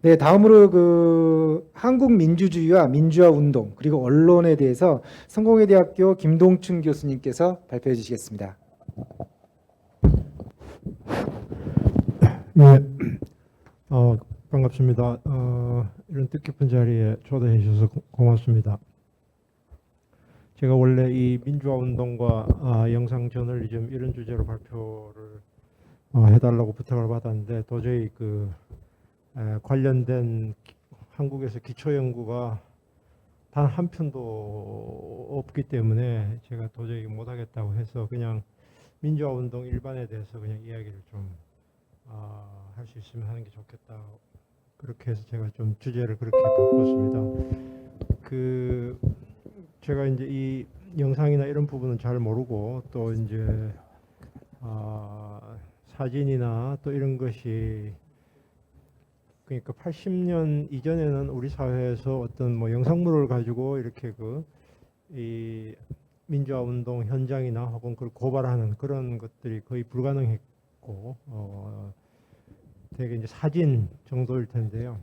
네, 다음으로 그 한국 민주주의와 민주화 운동 그리고 언론에 대해서 성공회대학교 김동춘 교수님께서 발표해 주시겠습니다. 예, 어, 반갑습니다. 이런 뜻깊은 자리에 초대해 주셔서 고맙습니다. 제가 원래 이 민주화 운동과 영상 저널리즘 이런 주제로 발표를 해달라고 부탁을 받았는데 도저히 관련된 한국에서 기초 연구가 단 한 편도 없기 때문에 제가 도저히 못하겠다고 해서 그냥 민주화 운동 일반에 대해서 그냥 이야기를 좀 할 수 있으면 하는 게 좋겠다. 그렇게 해서 제가 좀 주제를 그렇게 바꿨습니다. 제가 이제 이 영상이나 이런 부분은 잘 모르고 또 이제 사진이나 또 이런 것이 그러니까 80년 이전에는 우리 사회에서 어떤 뭐 영상물을 가지고 이렇게 이 민주화 운동 현장이나 혹은 그걸 고발하는 그런 것들이 거의 불가능했고 되게 이제 사진 정도일 텐데요.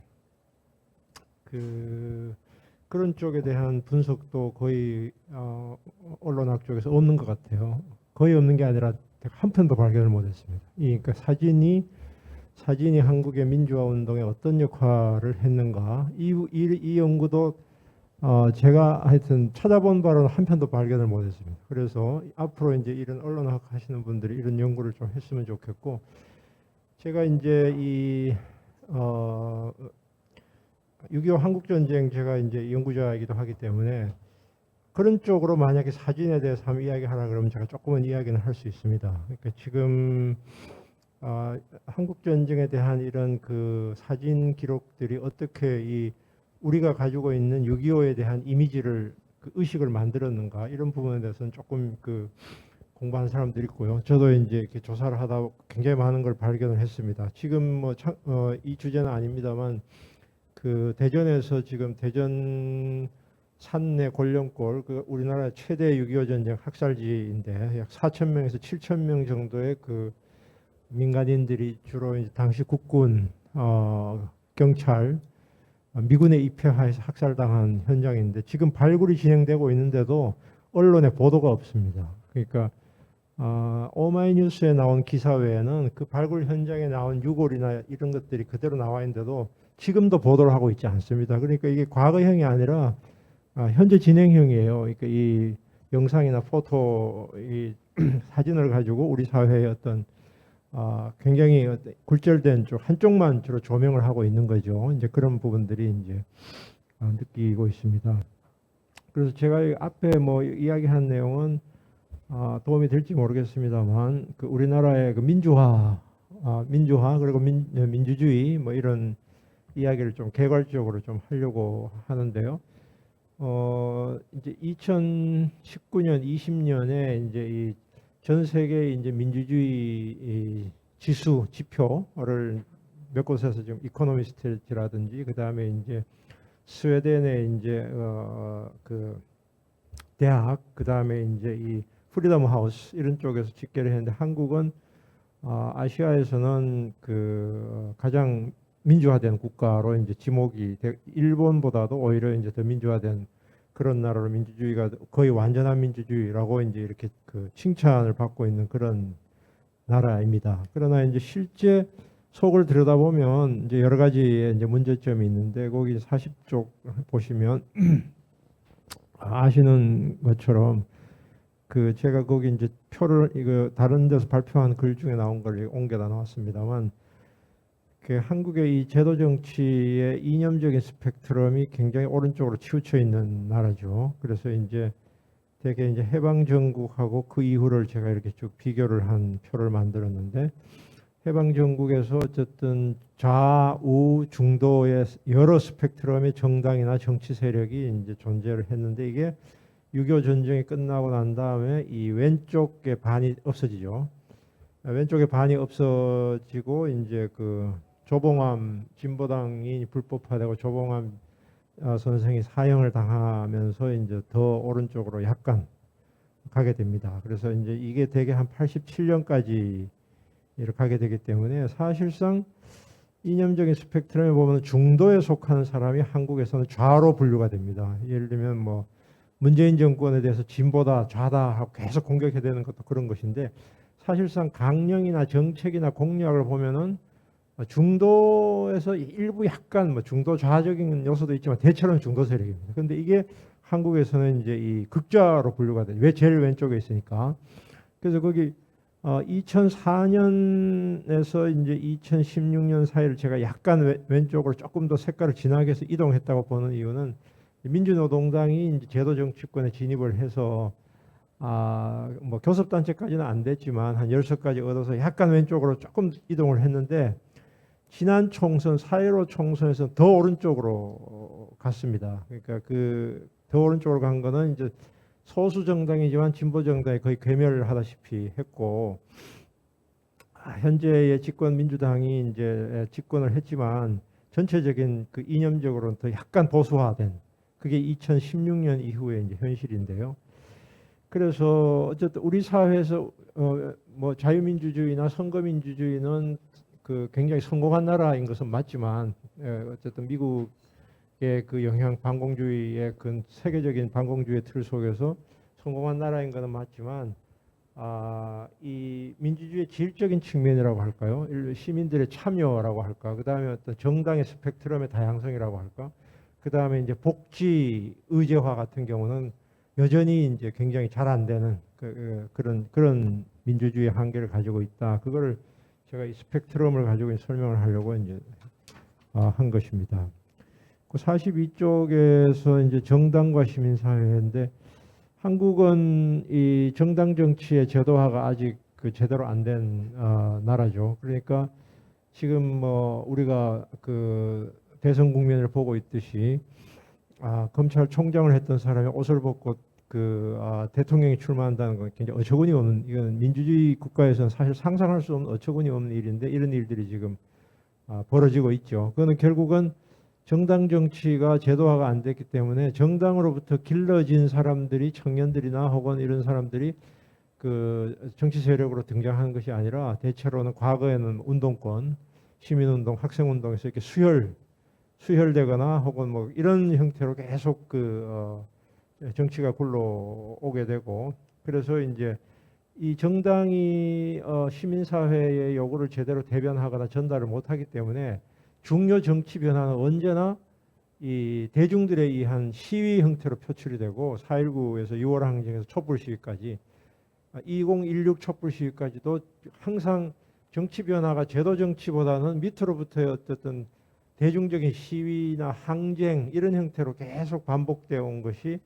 그런 쪽에 대한 분석도 거의 언론학 쪽에서 없는 것 같아요. 거의 없는 게 아니라 한 편도 발견을 못했습니다. 그러니까 사진이 한국의 민주화 운동에 어떤 역할을 했는가 이 연구도 제가 하여튼 찾아본 바로는 한 편도 발견을 못했습니다. 그래서 앞으로 이제 이런 언론학 하시는 분들이 이런 연구를 좀 했으면 좋겠고, 제가 이제 6.25 한국전쟁 제가 이제 연구자이기도 하기 때문에 그런 쪽으로 만약에 사진에 대해서 한번 이야기하라 그러면 제가 조금은 이야기는 할 수 있습니다. 그러니까 지금 한국전쟁에 대한 이런 그 사진 기록들이 어떻게 우리가 가지고 있는 6.25에 대한 이미지를 의식을 만들었는가 이런 부분에 대해서는 조금 공부한 사람들이 있고요. 저도 이제 이렇게 조사를 하다 굉장히 많은 걸 발견을 했습니다. 지금 이 주제는 아닙니다만 대전에서 지금 대전 산내 골령골 우리나라 최대 6.25 전쟁 학살지인데 약 4,000명에서 7,000명 정도의 민간인들이 주로 이제 당시 국군, 경찰, 미군에 입회하여서 학살당한 현장인데 지금 발굴이 진행되고 있는데도 언론에 보도가 없습니다. 그러니까 오마이뉴스에 나온 기사 외에는 그 발굴 현장에 나온 유골이나 이런 것들이 그대로 나와 있는데도 지금도 보도를 하고 있지 않습니다. 그러니까 이게 과거형이 아니라 현재 진행형이에요. 그러니까 이 영상이나 포토, 이 사진을 가지고 우리 사회의 어떤 굉장히 굴절된 쪽 한쪽만 주로 조명을 하고 있는 거죠. 이제 그런 부분들이 이제 느끼고 있습니다. 그래서 제가 앞에 뭐 이야기한 내용은 도움이 될지 모르겠습니다만 우리나라의 민주화 그리고 민주주의 뭐 이런 이야기를 좀 개괄적으로 좀 하려고 하는데요. 이제 2019년, 20년에 이제 이 전 세계 이제 민주주의 지표를 몇 곳에서 지금 이코노미스트라든지 그 다음에 이제 스웨덴의 이제 대학 그 다음에 이제 이 프리덤 하우스 이런 쪽에서 집계를 했는데 한국은 아시아에서는 가장 민주화된 국가로 이제 지목이 일본보다도 오히려 이제 더 민주화된 그런 나라로 민주주의가 거의 완전한 민주주의라고 이제 이렇게 칭찬을 받고 있는 그런 나라입니다. 그러나 이제 실제 속을 들여다보면 이제 여러 가지의 이제 문제점이 있는데 거기 40쪽 보시면 아시는 것처럼 제가 거기 이제 표를 다른 데서 발표한 글 중에 나온 걸 옮겨다 놨습니다만 한국의 이 제도 정치의 이념적인 스펙트럼이 굉장히 오른쪽으로 치우쳐 있는 나라죠. 그래서 이제 되게 이제 해방 전국하고 그 이후를 제가 이렇게 쭉 비교를 한 표를 만들었는데 해방 전국에서 어쨌든 좌우 중도의 여러 스펙트럼의 정당이나 정치 세력이 이제 존재를 했는데 이게 6.25 전쟁이 끝나고 난 다음에 이 왼쪽의 반이 없어지죠. 왼쪽의 반이 없어지고 이제 조봉암 진보당이 불법화되고 조봉암 선생이 사형을 당하면서 이제 더 오른쪽으로 약간 가게 됩니다. 그래서 이제 이게 대개 한 87년까지 이렇게 가게 되기 때문에 사실상 이념적인 스펙트럼에 보면 중도에 속하는 사람이 한국에서는 좌로 분류가 됩니다. 예를 들면 뭐 문재인 정권에 대해서 진보다 좌다 하고 계속 공격해야 되는 것도 그런 것인데, 사실상 강령이나 정책이나 공약을 보면은 중도에서 일부 약간 뭐 중도 좌적인 요소도 있지만 대체로는 중도 세력입니다. 그런데 이게 한국에서는 이제 이 극좌로 분류가 돼요. 왜 제일 왼쪽에 있으니까. 그래서 거기 2004년에서 이제 2016년 사이를 제가 약간 왼쪽으로 조금 더 색깔을 진하게 해서 이동했다고 보는 이유는, 민주노동당이 이제 제도 정치권에 진입을 해서 뭐 교섭단체까지는 안 됐지만 한 10석까지 얻어서 약간 왼쪽으로 조금 이동을 했는데, 지난 총선 4.15 총선에서 더 오른쪽으로 갔습니다. 그러니까 그 더 오른쪽으로 간 거는 이제 소수 정당이지만 진보 정당이 거의 괴멸하다시피 했고, 현재의 집권 민주당이 이제 집권을 했지만 전체적인 그 이념적으로는 더 약간 보수화된, 그게 2016년 이후에 이제 현실인데요. 그래서 어쨌든 우리 사회에서 뭐 자유민주주의나 선거민주주의는 그 굉장히 성공한 나라인 것은 맞지만, 어쨌든 미국의 그 영향, 반공주의의 그 세계적인 반공주의 틀 속에서 성공한 나라인 것은 맞지만, 이 민주주의의 질적인 측면이라고 할까요? 시민들의 참여라고 할까? 그 다음에 어떤 정당의 스펙트럼의 다양성이라고 할까? 그 다음에 이제 복지 의제화 같은 경우는 여전히 이제 굉장히 잘 안 되는 그런 민주주의 한계를 가지고 있다. 그거를 제가 이 스펙트럼을 가지고 설명을 하려고 이제 한 것입니다. 그 42쪽에서 이제 정당과 시민사회인데, 한국은 이 정당 정치의 제도화가 아직 그 제대로 안 된 나라죠. 그러니까 지금 뭐 우리가 그 대선 국면을 보고 있듯이 검찰총장을 했던 사람이 옷을 벗고 대통령이 출마한다는 건 굉장히 어처구니 없는, 이건 민주주의 국가에서는 사실 상상할 수 없는 어처구니 없는 일인데, 이런 일들이 지금 벌어지고 있죠. 그거는 결국은 정당 정치가 제도화가 안 됐기 때문에 정당으로부터 길러진 사람들이, 청년들이나 혹은 이런 사람들이 그 정치 세력으로 등장하는 것이 아니라, 대체로는 과거에는 운동권, 시민운동, 학생운동에서 이렇게 수혈되거나 혹은 뭐 이런 형태로 계속 정치가 굴러오게 되고, 그래서 이제 이 정당이 시민사회의 요구를 제대로 대변하거나 전달을 못하기 때문에 중요 정치 변화는 언제나 이 대중들에 의한 시위 형태로 표출이 되고, 4.19에서 6월 항쟁에서 촛불 시위까지, 2016 촛불 시위까지도 항상 정치 변화가 제도 정치보다는 밑으로부터의 어쨌든 대중적인 시위나 항쟁 이런 형태로 계속 반복되어 온 것이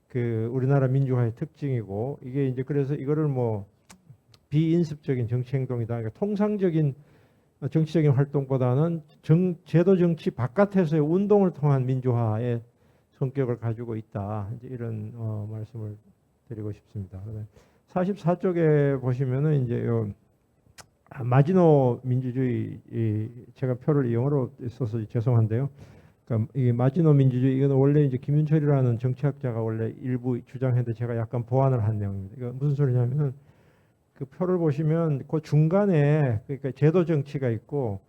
그 우리나라 민주화의 특징이고, 이게 이제 그래서 이거를 뭐 비인습적인 정치 행동이다, 그러니까 통상적인 정치적인 활동보다는 제도 정치 바깥에서의 운동을 통한 민주화의 성격을 가지고 있다, 이제 이런 말씀을 드리고 싶습니다. 44쪽에 보시면은 이제 마지노 민주주의, 제가 표를 영어로 써서 죄송한데요. 그러니까 이 마지노 민주주의, 이건 원래 이제 김윤철이라는 정치학자가 원래 일부 주장했는데 제가 약간 보완을 한 내용입니다. 이거 무슨 소리냐면은, 그 표를 보시면 그 중간에 그러니까 제도 정치가 있고,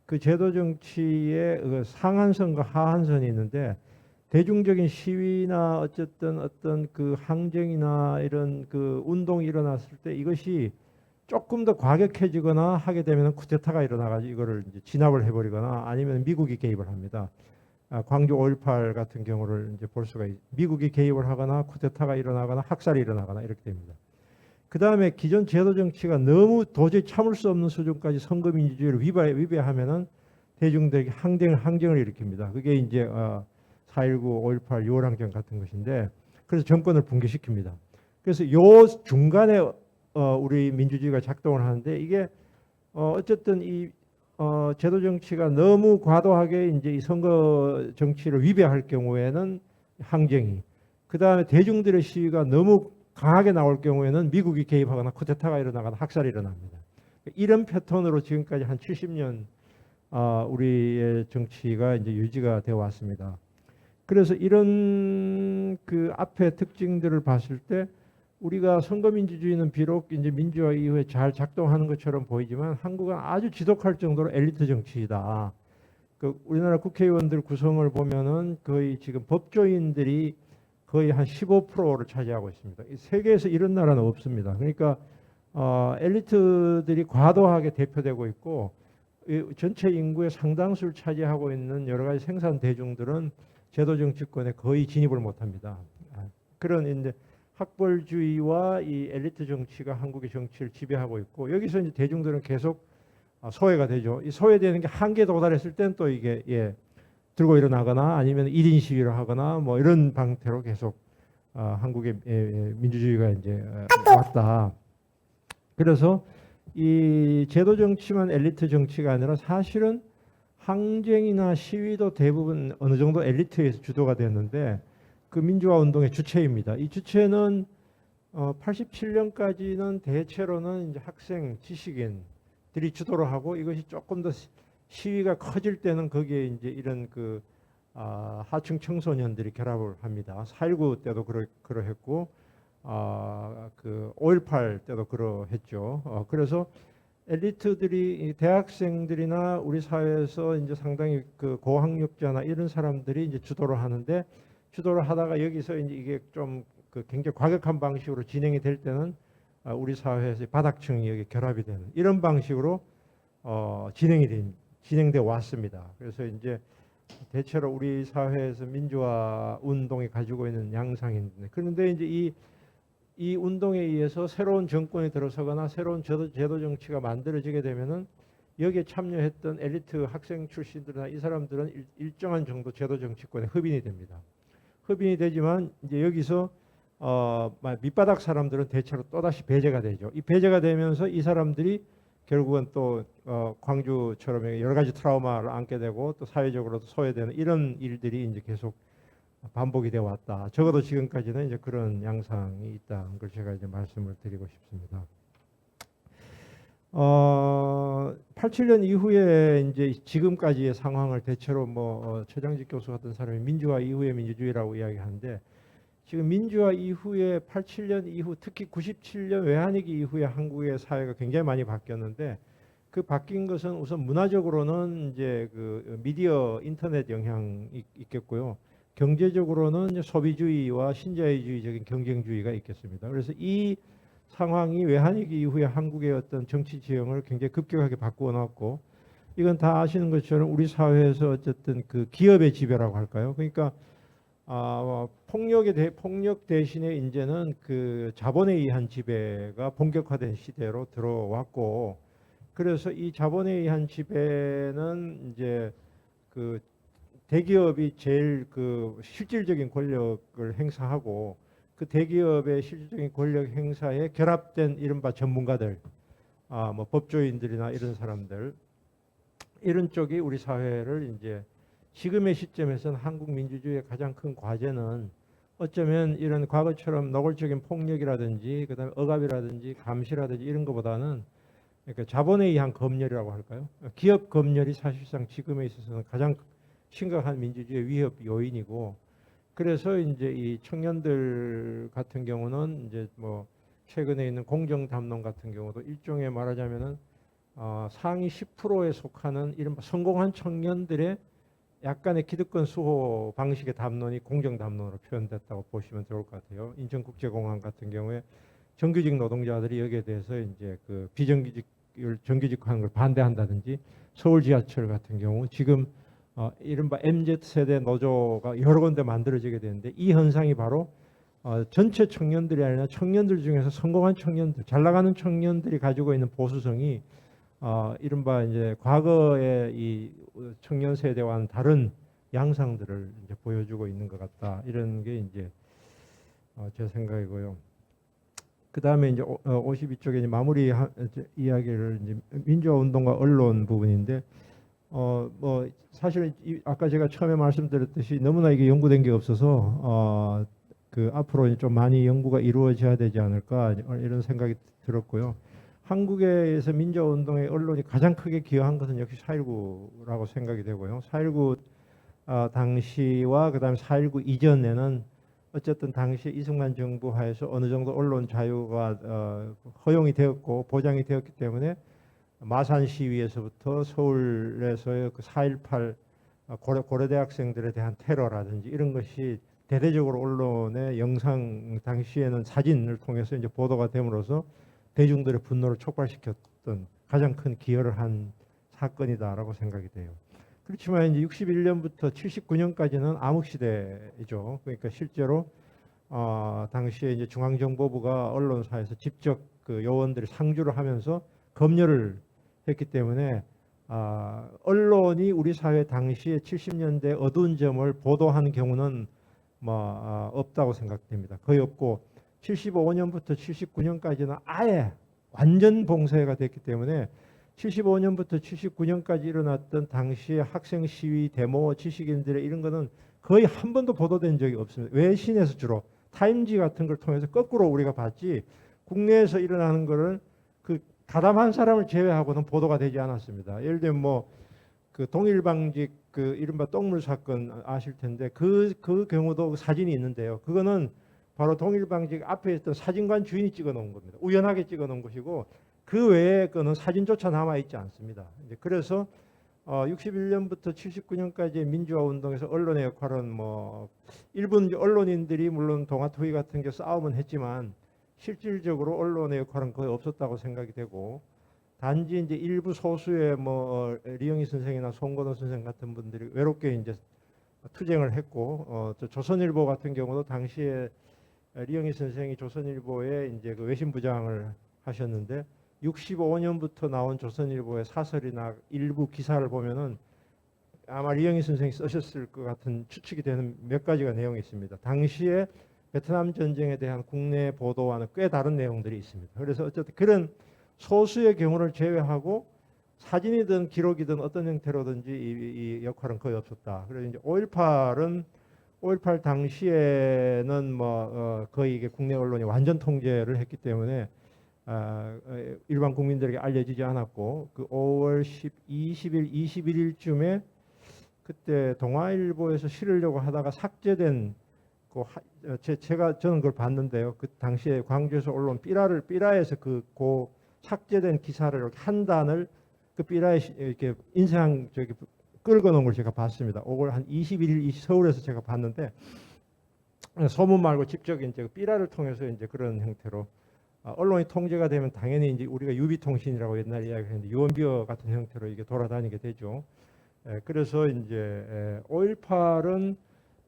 그 제도 정치의 그 상한선과 하한선이 있는데, 대중적인 시위나 어떤 그 항쟁이나 이런 그 운동이 일어났을 때 이것이 조금 더 과격해지거나 하게 되면 쿠데타가 일어나가지고 이거를 이제 진압을 해버리거나, 아니면 미국이 개입을 합니다. 광주 5.18 같은 경우를 이제 볼 수가 미국이 개입을 하거나 쿠데타가 일어나거나 학살이 일어나거나 이렇게 됩니다. 그 다음에 기존 제도 정치가 너무 도저히 참을 수 없는 수준까지 선거 민주주의를 위배하면은 대중들에게 항쟁을 일으킵니다. 그게 이제 4.19, 5.18, 6월 항쟁 같은 것인데, 그래서 정권을 붕괴시킵니다. 그래서 요 중간에 우리 민주주의가 작동을 하는데, 이게 어쨌든 이 제도 정치가 너무 과도하게 이제 이 선거 정치를 위배할 경우에는 항쟁이, 그 다음에 대중들의 시위가 너무 강하게 나올 경우에는 미국이 개입하거나 쿠데타가 일어나거나 학살이 일어납니다. 이런 패턴으로 지금까지 한 70년 우리의 정치가 이제 유지가 되어 왔습니다. 그래서 이런 그 앞에 특징들을 봤을 때 우리가 선거민주주의는 비록 이제 민주화 이후에 잘 작동하는 것처럼 보이지만 한국은 아주 지독할 정도로 엘리트 정치이다. 그 우리나라 국회의원들 구성을 보면은 거의 지금 법조인들이 거의 한 15%를 차지하고 있습니다. 세계에서 이런 나라는 없습니다. 그러니까 엘리트들이 과도하게 대표되고 있고 이 전체 인구의 상당수를 차지하고 있는 여러 가지 생산 대중들은 제도 정치권에 거의 진입을 못합니다. 그런 이제 학벌주의와 이 엘리트 정치가 한국의 정치를 지배하고 있고 여기서 이제 대중들은 계속 소외가 되죠. 이 소외되는 게 한계에 도달했을 때는 또 이게 들고 일어나거나 아니면 1인 시위를 하거나 뭐 이런 방태로 계속 한국의 민주주의가 이제 왔다. 그래서 이 제도 정치만 엘리트 정치가 아니라 사실은 항쟁이나 시위도 대부분 어느 정도 엘리트에서 주도가 됐는데 그 민주화 운동의 주체입니다. 이 주체는 87년까지는 대체로는 이제 학생, 지식인들이 주도를 하고 이것이 조금 더 시위가 커질 때는 거기에 이제 이런 그 하층 청소년들이 결합을 합니다. 4.19 때도 그러했고 그 5.18 때도 그러했죠. 그래서 엘리트들이 대학생들이나 우리 사회에서 이제 상당히 그 고학력자나 이런 사람들이 이제 주도를 하는데 주도를 하다가 여기서 이제 이게 좀 그 굉장히 과격한 방식으로 진행이 될 때는 우리 사회에서 바닥층이 여기 결합이 되는 이런 방식으로 진행돼 왔습니다. 그래서 이제 대체로 우리 사회에서 민주화 운동이 가지고 있는 양상인데 그런데 이제 이 운동에 의해서 새로운 정권이 들어서거나 새로운 제도 정치가 만들어지게 되면은 여기에 참여했던 엘리트 학생 출신들이나 이 사람들은 일정한 정도 제도 정치권에 흡인이 됩니다. 흡인이 되지만 이제 여기서 밑바닥 사람들은 대체로 또다시 배제가 되죠. 이 배제가 되면서 이 사람들이 결국은 또 광주처럼 여러 가지 트라우마를 안게 되고 또 사회적으로도 소외되는 이런 일들이 이제 계속 반복이 되어 왔다. 적어도 지금까지는 이제 그런 양상이 있다는 걸 제가 이제 말씀을 드리고 싶습니다. 87년 이후에 이제 지금까지의 상황을 대체로 최장직 교수 같은 사람이 민주화 이후의 민주주의라고 이야기하는데 지금 민주화 이후에 87년 이후 특히 97년 외환위기 이후에 한국의 사회가 굉장히 많이 바뀌었는데 그 바뀐 것은 우선 문화적으로는 이제 그 미디어 인터넷 영향이 있겠고요. 경제적으로는 이제 소비주의와 신자유주의적인 경쟁주의가 있겠습니다. 그래서 이 상황이 외환위기 이후에 한국의 어떤 정치 지형을 굉장히 급격하게 바꾸어 놨고 이건 다 아시는 것처럼 우리 사회에서 어쨌든 그 기업의 지배라고 할까요? 그러니까 폭력 대신에 이제는 그 자본에 의한 지배가 본격화된 시대로 들어왔고 그래서 이 자본에 의한 지배는 이제 그 대기업이 제일 그 실질적인 권력을 행사하고 그 대기업의 실질적인 권력 행사에 결합된 이른바 전문가들, 법조인들이나 이런 사람들 이런 쪽이 우리 사회를 이제 지금의 시점에서는 한국 민주주의의 가장 큰 과제는 어쩌면 이런 과거처럼 노골적인 폭력이라든지 그다음에 억압이라든지 감시라든지 이런 것보다는 그러니까 자본에 의한 검열이라고 할까요? 기업 검열이 사실상 지금에 있어서는 가장 심각한 민주주의의 위협 요인이고 그래서 이제 이 청년들 같은 경우는 이제 최근에 있는 공정 담론 같은 경우도 일종의 말하자면은 상위 10%에 속하는 이른바 성공한 청년들의 약간의 기득권 수호 방식의 담론이 공정 담론으로 표현됐다고 보시면 좋을 것 같아요. 인천국제공항 같은 경우에 정규직 노동자들이 여기에 대해서 이제 그 비정규직을 정규직화하는 걸 반대한다든지 서울 지하철 같은 경우 지금 이른바 MZ 세대 노조가 여러 군데 만들어지게 되는데 이 현상이 바로 전체 청년들이 아니라 청년들 중에서 성공한 청년들, 잘 나가는 청년들이 가지고 있는 보수성이 이른바 이제 과거의 이 청년 세대와는 다른 양상들을 이제 보여주고 있는 것 같다. 이런 게 이제 제 생각이고요. 그 다음에 이제 52쪽에 이제 마무리 이야기를 이제 민주화 운동과 언론 부분인데 사실 아까 제가 처음에 말씀드렸듯이 너무나 이게 연구된 게 없어서 그 앞으로 좀 많이 연구가 이루어져야 되지 않을까 이런 생각이 들었고요. 한국에서 민주화 운동의 언론이 가장 크게 기여한 것은 역시 4.19라고 생각이 되고요. 4.19 당시와 그다음에 4.19 이전에는 어쨌든 당시 이승만 정부 하에서 어느 정도 언론 자유가 허용이 되었고 보장이 되었기 때문에 마산 시위에서부터 서울에서의 그 4.18 고려대 학생들에 대한 테러라든지 이런 것이 대대적으로 언론의 영상 당시에는 사진을 통해서 이제 보도가 됨으로써 대중들의 분노를 촉발시켰던 가장 큰 기여를 한 사건이다라고 생각이 돼요. 그렇지만 이제 61년부터 79년까지는 암흑시대이죠. 그러니까 실제로 당시에 이제 중앙정보부가 언론사에서 직접 그 요원들이 상주를 하면서 검열을 했기 때문에 언론이 우리 사회 당시에 70년대 어두운 점을 보도하는 경우는 없다고 생각됩니다. 거의 없고 75년부터 79년까지는 아예 완전 봉쇄가 됐기 때문에 75년부터 79년까지 일어났던 당시의 학생 시위, 데모, 지식인들의 이런 거는 거의 한 번도 보도된 적이 없습니다. 외신에서 주로 타임지 같은 걸 통해서 거꾸로 우리가 봤지 국내에서 일어나는 거를 그 가담한 사람을 제외하고는 보도가 되지 않았습니다. 예를 들면 그 동일방직 그 이른바 똥물 사건 아실 텐데 그 경우도 사진이 있는데요. 그거는 바로 동일방직 앞에 있던 사진관 주인이 찍어 놓은 겁니다. 우연하게 찍어 놓은 것이고 그 외에 거는 사진조차 남아 있지 않습니다. 이제 그래서 61년부터 79년까지의 민주화 운동에서 언론의 역할은 일본 언론인들이 물론 동아투기 같은 게 싸움은 했지만 실질적으로 언론의 역할은 거의 없었다고 생각이 되고 단지 이제 일부 소수의 리영희 선생이나 송건호 선생 같은 분들이 외롭게 이제 투쟁을 했고 저 조선일보 같은 경우도 당시에 리영희 선생이 조선일보에 이제 그 외신부장을 하셨는데 65년부터 나온 조선일보의 사설이나 일부 기사를 보면은 아마 리영희 선생이 쓰셨을 것 같은 추측이 되는 몇 가지가 내용이 있습니다. 당시에 베트남 전쟁에 대한 국내 보도와는 꽤 다른 내용들이 있습니다. 그래서 어쨌든 그런 소수의 경우를 제외하고 사진이든 기록이든 어떤 형태로든지 이 역할은 거의 없었다. 그래서 이제 5.18 당시에는 거의 이게 국내 언론이 완전 통제를 했기 때문에 일반 국민들에게 알려지지 않았고 그 5월 20일, 21일쯤에 그때 동아일보에서 실으려고 하다가 삭제된 저는 그걸 봤는데요. 그 당시에 광주에서 올라온 삐라에서 그 삭제된 기사를 이렇게 한 단을 그 삐라에 이렇게 인쇄한 끌고 놓은 걸 제가 봤습니다. 5월 한 21일 서울에서 제가 봤는데 소문 말고 직접 이제 삐라를 통해서 이제 그런 형태로 언론이 통제가 되면 당연히 이제 우리가 유비통신이라고 옛날에 이야기했는데 유언비어 같은 형태로 이게 돌아다니게 되죠. 그래서 이제 5.18은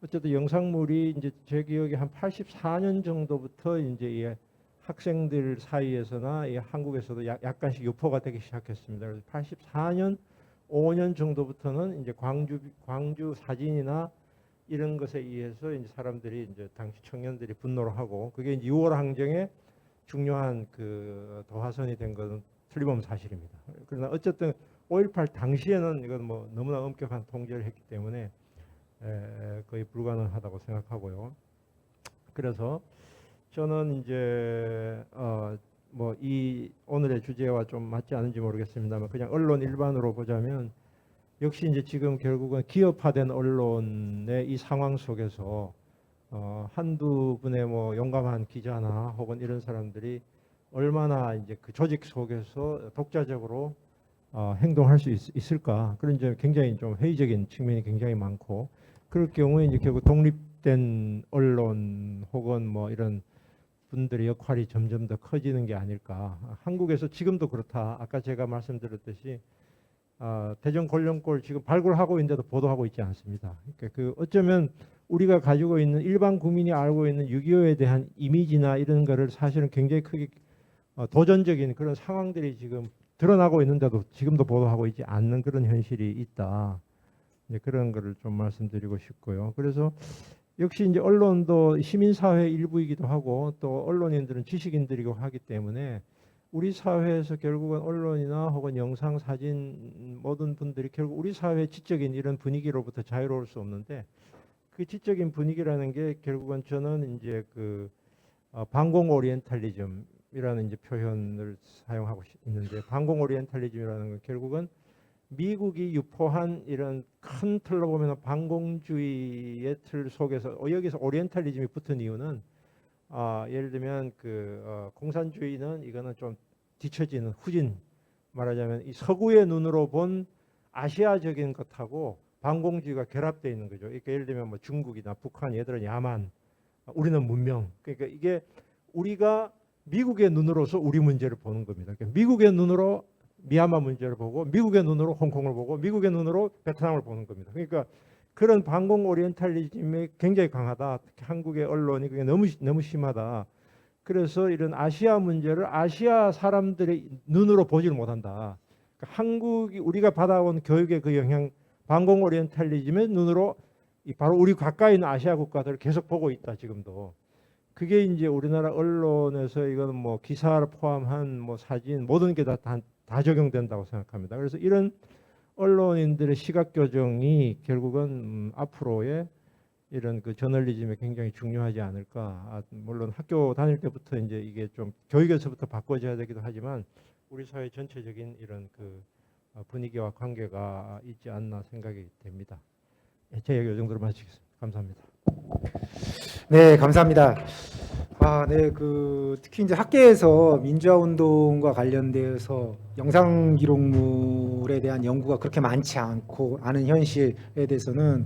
어쨌든 영상물이 이제 제 기억에 한 84년 정도부터 이제 이 학생들 사이에서나 이 한국에서도 약간씩 유포가 되기 시작했습니다. 그래서 84년, 5년 정도부터는 이제 광주 사진이나 이런 것에 의해서 이제 사람들이 이제 당시 청년들이 분노를 하고 그게 이제 6월 항쟁의 중요한 그 도화선이 된 것은 틀림없는 사실입니다. 그러나 어쨌든 5.18 당시에는 이건 너무나 엄격한 통제를 했기 때문에 거의 불가능하다고 생각하고요. 그래서 저는 이제 이 오늘의 주제와 좀 맞지 않은지 모르겠습니다만 그냥 언론 일반으로 보자면 역시 이제 지금 결국은 기업화된 언론의 이 상황 속에서 한두 분의 용감한 기자나 혹은 이런 사람들이 얼마나 이제 그 조직 속에서 독자적으로 행동할 수 있을까 그런 점 굉장히 좀 회의적인 측면이 굉장히 많고 그럴 경우에 이제 결국 독립된 언론 혹은 이런 분들의 역할이 점점 더 커지는 게 아닐까. 한국에서 지금도 그렇다. 아까 제가 말씀드렸듯이 대전 골련골 지금 발굴하고 있는데도 보도하고 있지 않습니다. 그러니까 그 어쩌면 우리가 가지고 있는 일반 국민이 알고 있는 6.25에 대한 이미지나 이런 거를 사실은 굉장히 크게 도전적인 그런 상황들이 지금 드러나고 있는데도 지금도 보도하고 있지 않는 그런 현실이 있다. 이제 그런 거를 좀 말씀드리고 싶고요. 그래서 역시 이제 언론도 시민사회 일부이기도 하고 또 언론인들은 지식인들이고 하기 때문에 우리 사회에서 결국은 언론이나 혹은 영상, 사진 모든 분들이 결국 우리 사회의 지적인 이런 분위기로부터 자유로울 수 없는데 그 지적인 분위기라는 게 결국은 저는 이제 그 반공 오리엔탈리즘이라는 이제 표현을 사용하고 있는데 반공 오리엔탈리즘이라는 건 결국은 미국이 유포한 이런 큰 틀로 보면 반공주의의 틀 속에서 여기서 오리엔탈리즘이 붙은 이유는 예를 들면 공산주의는 이거는 좀 뒤처지는 후진, 말하자면 이 서구의 눈으로 본 아시아적인 것하고 반공주의가 결합되어 있는 거죠. 그러니까 예를 들면 뭐 중국이나 북한, 얘들은 야만, 우리는 문명. 그러니까 이게 우리가 미국의 눈으로서 우리 문제를 보는 겁니다. 그러니까 미국의 눈으로 미얀마 문제를 보고, 미국의 눈으로 홍콩을 보고, 미국의 눈으로 베트남을 보는 겁니다. 그러니까 그런 반공 오리엔탈리즘이 굉장히 강하다. 특히 한국의 언론이 그게 너무 심하다. 그래서 이런 아시아 문제를 아시아 사람들의 눈으로 보지를 못한다. 그러니까 한국이 우리가 받아온 교육의 그 영향, 반공 오리엔탈리즘의 눈으로 바로 우리 가까이 있는 아시아 국가들을 계속 보고 있다 지금도. 그게 이제 우리나라 언론에서 이거는 뭐 기사를 포함한 뭐 사진 모든 게 다 적용된다고 생각합니다. 그래서 이런 언론인들의 시각 교정이 결국은 앞으로의 이런 그 저널리즘에 굉장히 중요하지 않을까. 물론 학교 다닐 때부터 이제 이게 좀 교육에서부터 바꿔져야 되기도 하지만 우리 사회 전체적인 이런 그 분위기와 관계가 있지 않나 생각이 됩니다. 제 얘기 이 정도로 마치겠습니다. 감사합니다. 네, 감사합니다. 네, 특히 이제 학계에서 민주화 운동과 관련되어서 영상 기록물에 대한 연구가 그렇게 많지 않고 않은 현실에 대해서는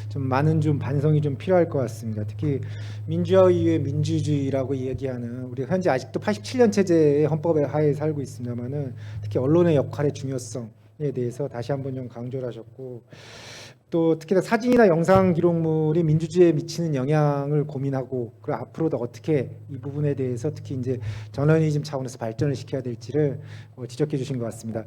좀 많은 반성이 좀 필요할 것 같습니다. 특히 민주화 이후의 민주주의라고 얘기하는 우리 현재 아직도 87년 체제의 헌법의 하에 살고 있습니다만은 특히 언론의 역할의 중요성에 대해서 다시 한번 좀 강조를 하셨고, 또 특히나 사진이나 영상 기록물이 민주주의에 미치는 영향을 고민하고, 그리고 앞으로도 어떻게 이 부분에 대해서 특히 이제 저널리즘 차원에서 발전을 시켜야 될지를 지적해 주신 것 같습니다.